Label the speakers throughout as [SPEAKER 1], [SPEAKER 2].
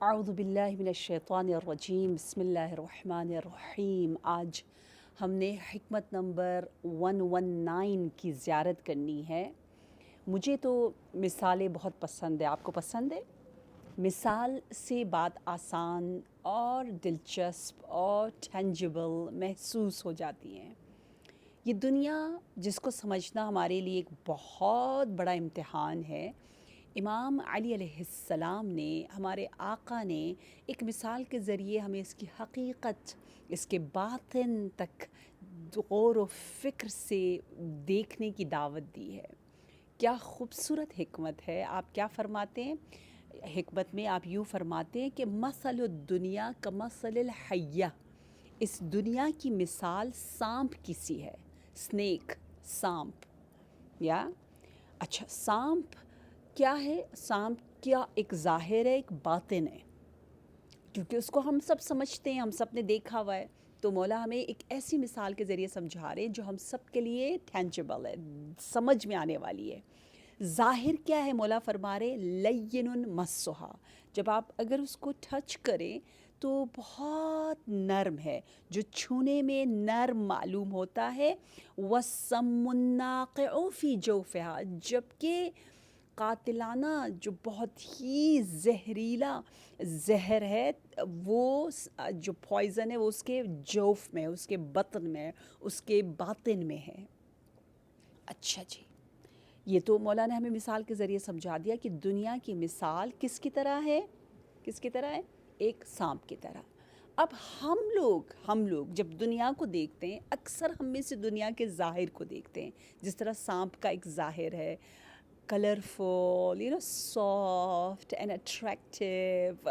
[SPEAKER 1] اعوذ باللہ من الشیطان الرجیم، بسم اللہ الرحمن الرحیم۔ آج ہم نے حکمت نمبر 119 کی زیارت کرنی ہے۔ مجھے تو مثالیں بہت پسند ہے، آپ کو پسند ہے؟ مثال سے بات آسان اور دلچسپ اور ٹینجیبل محسوس ہو جاتی ہیں۔ یہ دنیا جس کو سمجھنا ہمارے لیے ایک بہت بڑا امتحان ہے، امام علی علیہ السلام نے، ہمارے آقا نے ایک مثال کے ذریعے ہمیں اس کی حقیقت، اس کے باطن تک غور و فکر سے دیکھنے کی دعوت دی ہے۔ کیا خوبصورت حکمت ہے! آپ کیا فرماتے ہیں حکمت میں؟ آپ یوں فرماتے ہیں کہ مثل الدنیا کمثل الحیہ، اس دنیا کی مثال سانپ کی سی ہے۔ سنیک، سانپ، یا اچھا سانپ کیا ہے؟ سانپ کیا ایک ظاہر ہے، ایک باطن ہے، کیونکہ اس کو ہم سب سمجھتے ہیں، ہم سب نے دیکھا ہوا ہے۔ تو مولا ہمیں ایک ایسی مثال کے ذریعے سمجھا رہے ہیں جو ہم سب کے لیے ٹینجیبل ہے، سمجھ میں آنے والی ہے۔ ظاہر کیا ہے؟ مولا فرما رہے لین مسھا، جب آپ اگر اس کو ٹچ کریں تو بہت نرم ہے، جو چھونے میں نرم معلوم ہوتا ہے۔ وَالسَّمُّ النَّاقِعُ فِي جَوْفِهَا، جبکہ قاتلانہ جو بہت ہی زہریلا زہر ہے، وہ جو پوائزن ہے وہ اس کے جوف میں، اس کے بطن میں، اس کے باطن میں ہے۔ اچھا جی، یہ تو مولانا ہمیں مثال کے ذریعے سمجھا دیا کہ دنیا کی مثال کس کی طرح ہے؟ کس کی طرح ہے؟ ایک سانپ کی طرح۔ اب ہم لوگ جب دنیا کو دیکھتے ہیں، اکثر ہم میں سے دنیا کے ظاہر کو دیکھتے ہیں، جس طرح سانپ کا ایک ظاہر ہے، کلرفل، سافٹ اینڈ اٹریکٹیو۔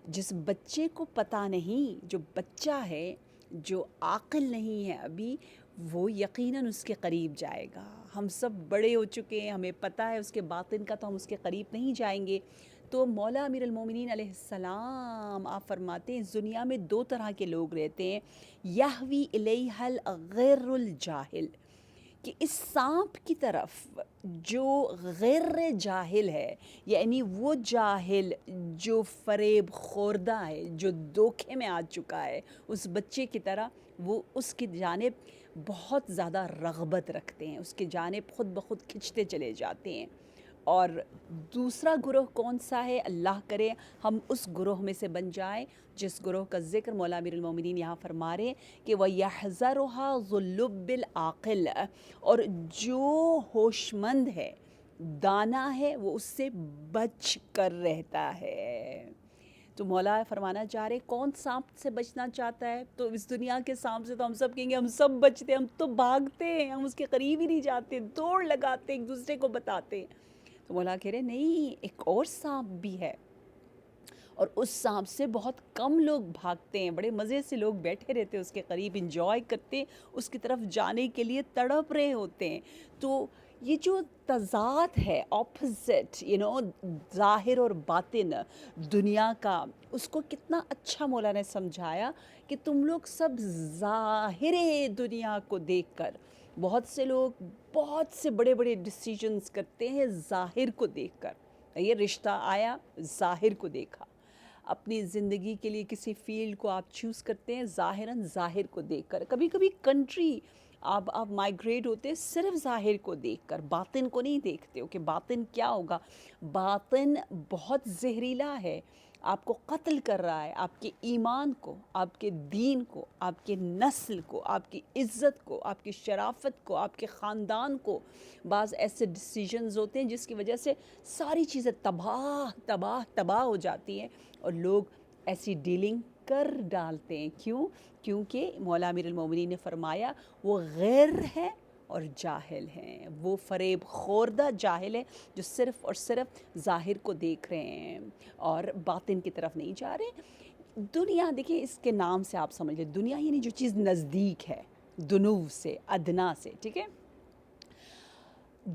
[SPEAKER 1] جس بچے کو پتہ نہیں، جو بچہ ہے، جو عاقل نہیں ہے ابھی، وہ یقیناً اس کے قریب جائے گا۔ ہم سب بڑے ہو چکے ہیں، ہمیں پتہ ہے اس کے باطن کا، تو ہم اس کے قریب نہیں جائیں گے۔ تو مولا امیر المومنین علیہ السلام آپ فرماتے ہیں اس دنیا میں دو طرح کے لوگ رہتے ہیں، یہوی الیہ الغیر الجاہل، کہ اس سانپ کی طرف جو غیر جاہل ہے، یعنی وہ جاہل جو فریب خوردہ ہے، جو دھوکے میں آ چکا ہے، اس بچے کی طرح وہ اس کی جانب بہت زیادہ رغبت رکھتے ہیں، اس کی جانب خود بخود کھنچتے چلے جاتے ہیں۔ اور دوسرا گروہ کون سا ہے؟ اللہ کرے ہم اس گروہ میں سے بن جائیں جس گروہ کا ذکر مولا امیر المومنین یہاں فرما رہے ہیں کہ وَيَحْذَرُهَا ذُو اللُّبِّ الْعَاقِلِ، اور جو ہوش مند ہے، دانا ہے، وہ اس سے بچ کر رہتا ہے۔ تو مولا فرمانا چاہ رہے کون سانپ سے بچنا چاہتا ہے؟ تو اس دنیا کے سانپ سے تو ہم سب کہیں گے ہم سب بچتے ہیں، ہم تو بھاگتے ہیں، ہم اس کے قریب ہی نہیں جاتے، دوڑ لگاتے ایک دوسرے کو بتاتے ہیں۔ تو مولا کہہ رہے نہیں، ایک اور سانپ بھی ہے، اور اس سانپ سے بہت کم لوگ بھاگتے ہیں، بڑے مزے سے لوگ بیٹھے رہتے ہیں اس کے قریب، انجوائے کرتے ہیں، اس کی طرف جانے کے لیے تڑپ رہے ہوتے ہیں۔ تو یہ جو تضاد ہے، اپوزٹ، ظاہر اور باطن دنیا کا، اس کو کتنا اچھا مولا نے سمجھایا کہ تم لوگ سب ظاہر دنیا کو دیکھ کر، بہت سے لوگ بہت سے بڑے بڑے ڈیسیجنز کرتے ہیں ظاہر کو دیکھ کر۔ یہ رشتہ آیا، ظاہر کو دیکھا۔ اپنی زندگی کے لیے کسی فیلڈ کو آپ چوز کرتے ہیں ظاہراً ظاہر کو دیکھ کر۔ کبھی کبھی کنٹری آپ مائگریٹ ہوتے ہیں صرف ظاہر کو دیکھ کر، باطن کو نہیں دیکھتے ہو کہ باطن کیا ہوگا۔ باطن بہت زہریلا ہے، آپ کو قتل کر رہا ہے، آپ کے ایمان کو، آپ کے دین کو، آپ کے نسل کو، آپ کی عزت کو، آپ کی شرافت کو، آپ کے خاندان کو۔ بعض ایسے ڈیسیجنز ہوتے ہیں جس کی وجہ سے ساری چیزیں تباہ تباہ تباہ ہو جاتی ہیں، اور لوگ ایسی ڈیلنگ کر ڈالتے ہیں۔ کیوں؟ کیونکہ مولا امیر المومنین نے فرمایا وہ غیر ہے اور جاہل ہیں، وہ فریب خوردہ جاہل ہے جو صرف اور صرف ظاہر کو دیکھ رہے ہیں اور باطن کی طرف نہیں جا رہے۔ دنیا دیکھیں، اس کے نام سے آپ سمجھ لیں، دنیا یعنی جو چیز نزدیک ہے، دنو سے، ادنا سے، ٹھیک ہے؟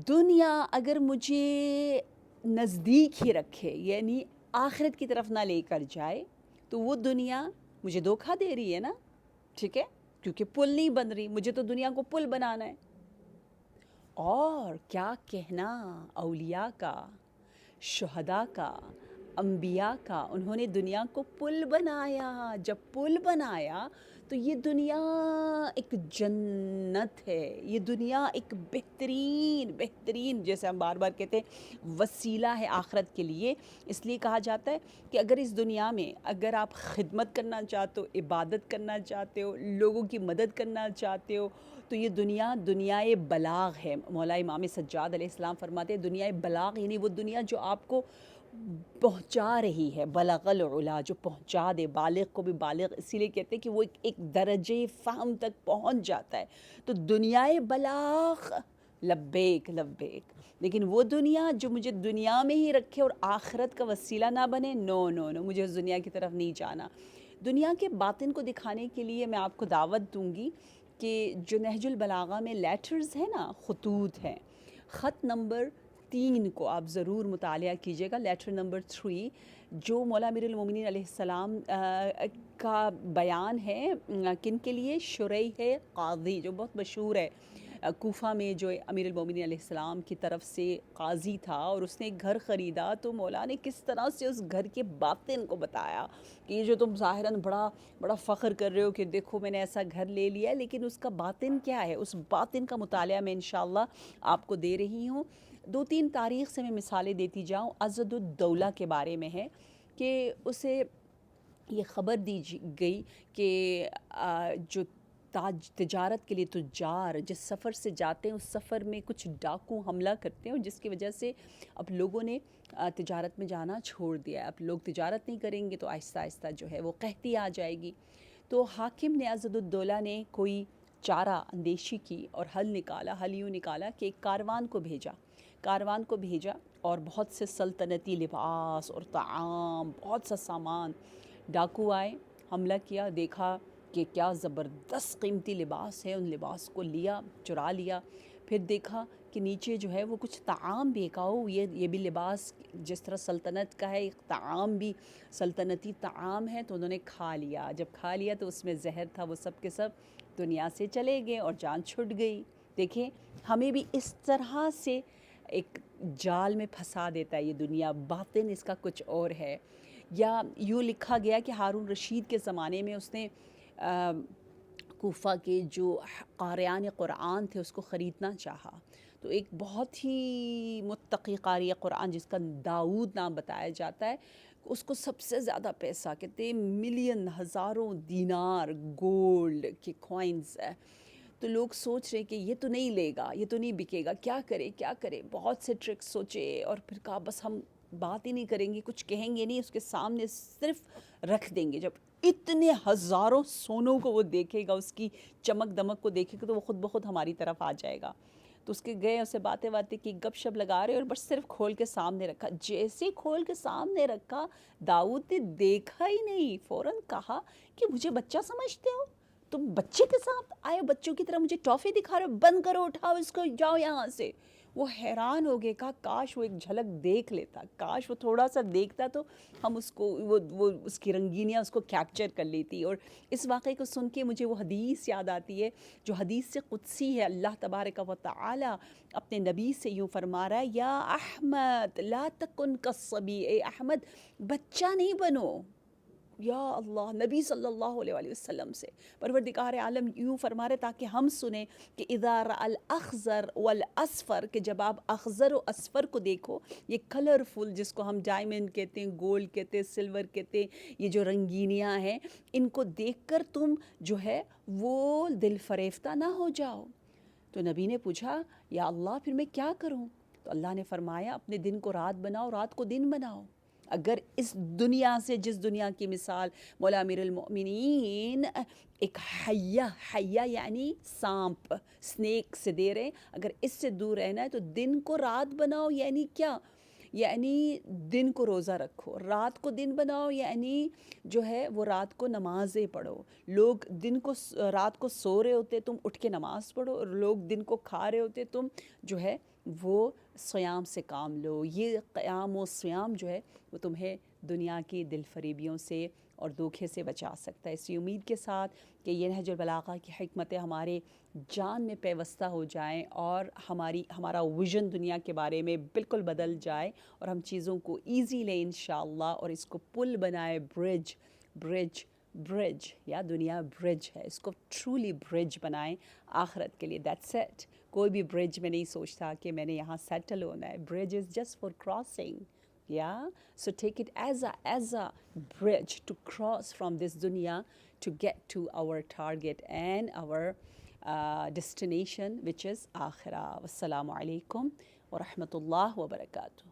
[SPEAKER 1] دنیا اگر مجھے نزدیک ہی رکھے، یعنی آخرت کی طرف نہ لے کر جائے، تو وہ دنیا مجھے دھوکہ دے رہی ہے نا، ٹھیک ہے؟ کیونکہ پل نہیں بن رہی، مجھے تو دنیا کو پل بنانا ہے۔ اور کیا کہنا اولیاء کا، شہداء کا، انبیاء کا، انہوں نے دنیا کو پل بنایا. جب پل بنایا تو یہ دنیا ایک جنت ہے، یہ دنیا ایک بہترین جیسے ہم بار بار کہتے ہیں وسیلہ ہے آخرت کے لیے. اس لیے کہا جاتا ہے کہ اگر اس دنیا میں اگر آپ خدمت کرنا چاہتے ہو، عبادت کرنا چاہتے ہو، لوگوں کی مدد کرنا چاہتے ہو، تو یہ دنیائے بلاغ ہے. مولا امام سجاد علیہ السلام فرماتے ہیں دنیائے بلاغ یعنی وہ دنیا جو آپ کو پہنچا رہی ہے، بلغ العلا، جو پہنچا دے. بالغ کو بھی بالغ اسی لیے کہتے ہیں کہ وہ ایک درجے فہم تک پہنچ جاتا ہے. تو دنیائے بلاغ لبیک لبیک، لیکن وہ دنیا جو مجھے دنیا میں ہی رکھے اور آخرت کا وسیلہ نہ بنے، نو نو نو، مجھے اس دنیا کی طرف نہیں جانا. دنیا کے باطن کو دکھانے کے لیے میں آپ کو دعوت دوں گی کہ جو نہج البلاغہ میں لیٹرز ہیں نا، خطوط ہیں، خط نمبر 3 کو آپ ضرور مطالعہ کیجیے گا. لیٹر نمبر 3 جو مولا امیر المومنین علیہ السلام کا بیان ہے کن کے لیے؟ شریح قاضی، جو بہت مشہور ہے کوفہ میں، جو امیر المومنین علیہ السلام کی طرف سے قاضی تھا، اور اس نے ایک گھر خریدا. تو مولا نے کس طرح سے اس گھر کے باطن کو بتایا کہ یہ جو تم ظاہراً بڑا فخر کر رہے ہو کہ دیکھو میں نے ایسا گھر لے لیا، لیکن اس کا باطن کیا ہے. اس باطن کا مطالعہ میں انشاءاللہ آپ کو دے رہی ہوں. 2-3 تاریخ سے میں مثالیں دیتی جاؤں. عضد الدولہ کے بارے میں ہے کہ اسے یہ خبر دی گئی کہ جو تجارت کے لیے تجار جس سفر سے جاتے ہیں، اس سفر میں کچھ ڈاکو حملہ کرتے ہیں، اور جس کی وجہ سے اب لوگوں نے تجارت میں جانا چھوڑ دیا. اب لوگ تجارت نہیں کریں گے تو آہستہ آہستہ جو ہے وہ قحطی آ جائے گی. تو حاکم نے عضد الدولہ نے کوئی چارہ اندیشی کی اور حل یوں نکالا کہ ایک کاروان کو بھیجا اور بہت سے سلطنتی لباس اور طعام، بہت سا سامان. ڈاکو آئے، حملہ کیا، دیکھا کہ کیا زبردست قیمتی لباس ہے، ان لباس کو لیا، چرا لیا. پھر دیکھا کہ نیچے جو ہے وہ کچھ طعام پھینکا ہو، یہ بھی لباس جس طرح سلطنت کا ہے، طعام بھی سلطنتی طعام ہے، تو انہوں نے کھا لیا. جب کھا لیا تو اس میں زہر تھا، وہ سب کے سب دنیا سے چلے گئے اور جان چھٹ گئی. دیکھیں ہمیں بھی اس طرح سے ایک جال میں پھنسا دیتا ہے یہ دنیا، باطن اس کا کچھ اور ہے. یا یوں لکھا گیا کہ ہارون رشید کے زمانے میں اس نے کوفہ کے جو قارئان قرآن تھے اس کو خریدنا چاہا. تو ایک بہت ہی متقی قاری قرآن جس کا داؤد نام بتایا جاتا ہے، اس کو سب سے زیادہ پیسہ کہتے ہیں، ملین، ہزاروں دینار گولڈ کے کوائنز. تو لوگ سوچ رہے کہ یہ تو نہیں لے گا، یہ تو نہیں بکے گا، کیا کرے. بہت سے ٹرکس سوچے اور پھر کہا بس ہم بات ہی نہیں کریں گے، کچھ کہیں گے نہیں، اس کے سامنے صرف رکھ دیں گے. جب اتنے ہزاروں سونوں کو وہ دیکھے گا، اس کی چمک دمک کو دیکھے گا، تو وہ خود بخود ہماری طرف آ جائے گا. تو اس کے گئے، اسے باتیں کی، گپ شپ لگا رہے، اور بس صرف کھول کے سامنے رکھا. جیسے کھول کے سامنے رکھا، داؤد نے دیکھا ہی نہیں، فوراً کہا کہ مجھے بچہ سمجھتے ہو؟ تم بچے کے ساتھ آئے، بچوں کی طرح مجھے ٹافی دکھا رہے ہو، بند کرو، اٹھاؤ اس کو، جاؤ یہاں سے. وہ حیران ہو گئے، کہا کاش وہ ایک جھلک دیکھ لیتا، کاش وہ تھوڑا سا دیکھتا تو ہم اس کو وہ اس کی رنگینیاں اس کو کیپچر کر لیتی. اور اس واقعے کو سن کے مجھے وہ حدیث یاد آتی ہے جو حدیث سے قدسی ہے. اللہ تبارک و تعالی اپنے نبی سے یوں فرما رہا ہے، یا احمد لا تکن کالصبی، اے احمد بچہ نہیں بنو. یا اللہ، نبی صلی اللہ علیہ وآلہ وسلم سے پروردگار عالم یوں فرما رہے تاکہ ہم سنیں کہ اذا رأى الاخضر والاصفر، کہ جب آپ اخضر و اصفر کو دیکھو، یہ کلرفل جس کو ہم ڈائمنڈ کہتے ہیں، گولڈ کہتے ہیں، سلور کہتے ہیں، یہ جو رنگینیاں ہیں، ان کو دیکھ کر تم جو ہے وہ دل فریفتہ نہ ہو جاؤ. تو نبی نے پوچھا یا اللہ پھر میں کیا کروں؟ تو اللہ نے فرمایا اپنے دن کو رات بناؤ، رات کو دن بناؤ. اگر اس دنیا سے، جس دنیا کی مثال مولا امیر المؤمنین ایک حیہ یعنی سانپ، سنیک سے دے رہے، اگر اس سے دور رہنا ہے تو دن کو رات بناؤ. یعنی کیا؟ یعنی دن کو روزہ رکھو، رات کو دن بناؤ، یعنی جو ہے وہ رات کو نمازیں پڑھو. لوگ رات کو سو رہے ہوتے، تم اٹھ کے نماز پڑھو، اور لوگ دن کو کھا رہے ہوتے، تم جو ہے وہ سیام سے کام لو. یہ قیام و سیام جو ہے وہ تمہیں دنیا کی دل فریبیوں سے اور دھوکے سے بچا سکتا ہے۔ اسی امید کے ساتھ کہ یہ نہج البلاغہ کی حکمتیں ہمارے جان میں پیوستہ ہو جائیں اور ہمارا ویژن دنیا کے بارے میں بالکل بدل جائے اور ہم چیزوں کو ایزی لیں انشاءاللہ، اور اس کو پل بنائے، برج یا دنیا برج ہے، اس کو ٹرولی برج بنائیں آخرت کے لیے۔ That's it. کوئی بھی برج میں نہیں سوچتا کہ میں نے یہاں سیٹل ہونا ہے۔ Bridge is just for crossing. Yeah, so take it as a bridge to cross from this dunya to get to our target and our destination, which is akhirah. Wassalamu alaikum wa rahmatullah wa barakatuh.